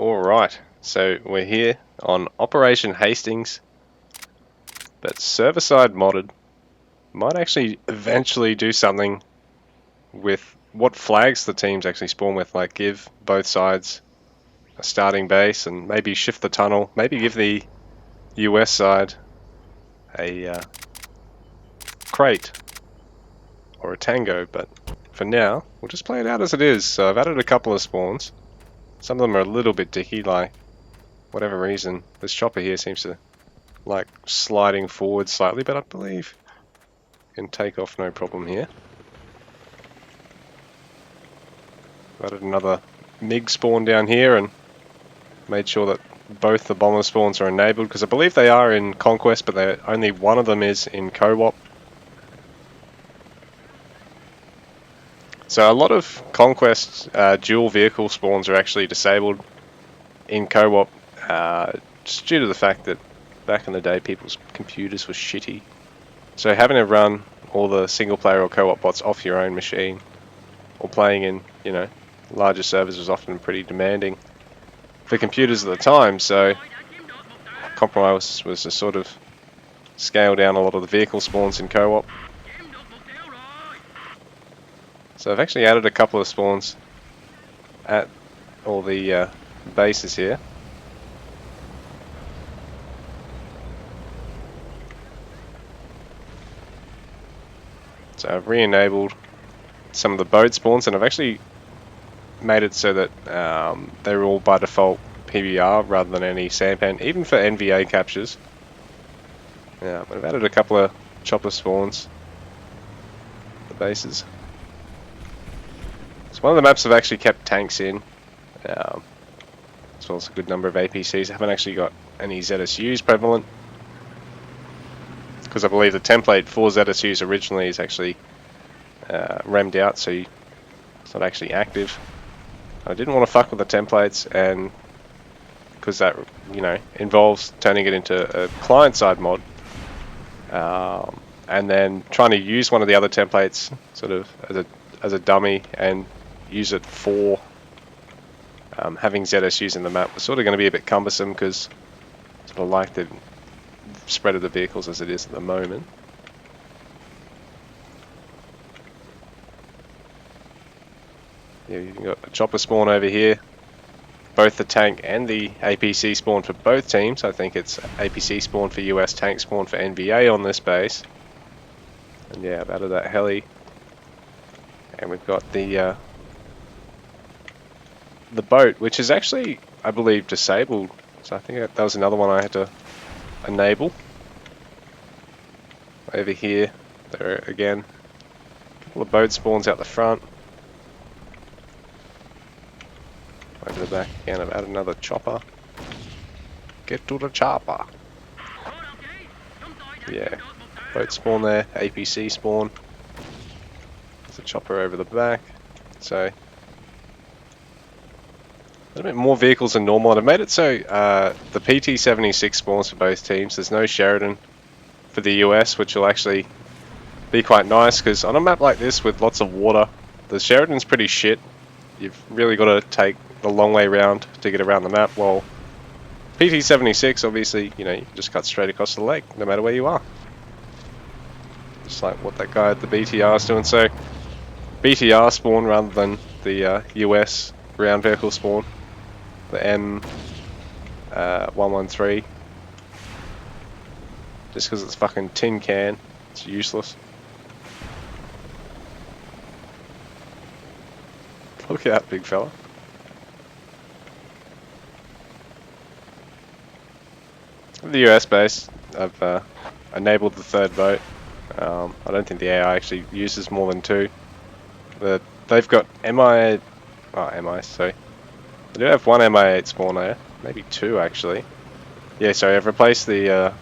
Alright, so we're here on Operation Hastings, but server-side modded might actually eventually do something with what flags the teams actually spawn with, like give both sides a starting base and maybe shift the tunnel, maybe give the US side a crate or a tango, but for now we'll just play it out as it is. So I've added a couple of spawns. Some of them are a little bit dicky, like whatever reason this chopper here seems to like sliding forward slightly, but I believe can take off no problem here. Added another MiG spawn down here and made sure that both the bomber spawns are enabled, because I believe they are in Conquest, but only one of them is in Co-op. So a lot of Conquest dual vehicle spawns are actually disabled in Co-op, just due to the fact that back in the day people's computers were shitty. So having to run all the single player or co-op bots off your own machine, or playing in, you know, larger servers was often pretty demanding for computers at the time. So compromise was to sort of scale down a lot of the vehicle spawns in co-op. So I've actually added a couple of spawns at all the bases here. So I've re-enabled some of the boat spawns, and I've actually made it so that they're all by default PBR rather than any sampan, even for NVA captures. Yeah, but I've added a couple of chopper spawns the bases. So one of the maps I've actually kept tanks in, as well as a good number of APCs. I haven't actually got any ZSUs prevalent, because I believe the template for ZSUs originally is actually remmed out, so it's not actually active. I didn't want to fuck with the templates, and because that, you know, involves turning it into a client-side mod, and then trying to use one of the other templates sort of as a dummy and use it for having ZSUs in the map was sort of going to be a bit cumbersome, because sort of like the spread of the vehicles as it is at the moment. Yeah, you've got a chopper spawn over here. Both the tank and the APC spawn for both teams. I think it's APC spawn for US, tank spawn for NVA on this base. And yeah, I've added that heli. And we've got the boat, which is actually, I believe, disabled. So I think that was another one I had to enable. Over here, there are again a couple of boat spawns out the front. Over the back again, I've added another chopper. Get to the chopper. Yeah, boat spawn there, APC spawn. There's a chopper over the back. So a little bit more vehicles than normal. And I've made it so the PT-76 spawns for both teams. There's no Sheridan for the US, which will actually be quite nice, because on a map like this with lots of water, the Sheridan's pretty shit. You've really got to take the long way around to get around the map, while PT-76, obviously, you know, you can just cut straight across the lake no matter where you are. Just like what that guy at the BTR is doing. So BTR spawn rather than the US ground vehicle spawn, the M113, just because it's fucking tin can, it's useless. Look out, big fella. The US base, I've enabled the third boat. I don't think the AI actually uses more than two. They've got sorry. They do have one MI8 spawn there, maybe two actually. Yeah, sorry, I've replaced the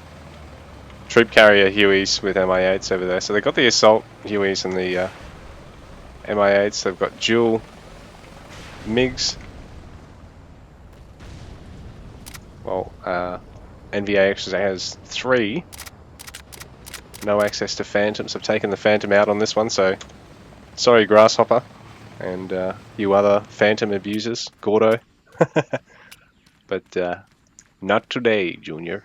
troop carrier Hueys with MI8s over there. So they've got the assault Hueys and the MI8s. They've got dual MiGs. Well, NVA actually has 3. No access to Phantoms. I've taken the Phantom out on this one, so sorry Grasshopper and you other Phantom abusers, Gordo. but not today, Junior.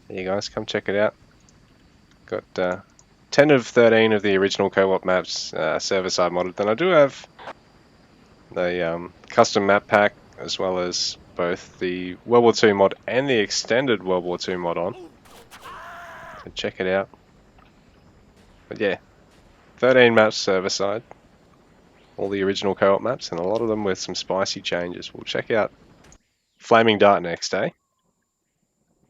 There you guys, come check it out. Got 10 of 13 of the original co-op maps server-side modded. Then I do have the custom map pack, as well as both the World War II mod and the extended World War II mod on. So check it out. But yeah, 13 maps server-side. All the original co-op maps, and a lot of them with some spicy changes. We'll check out Flaming Dart next, eh?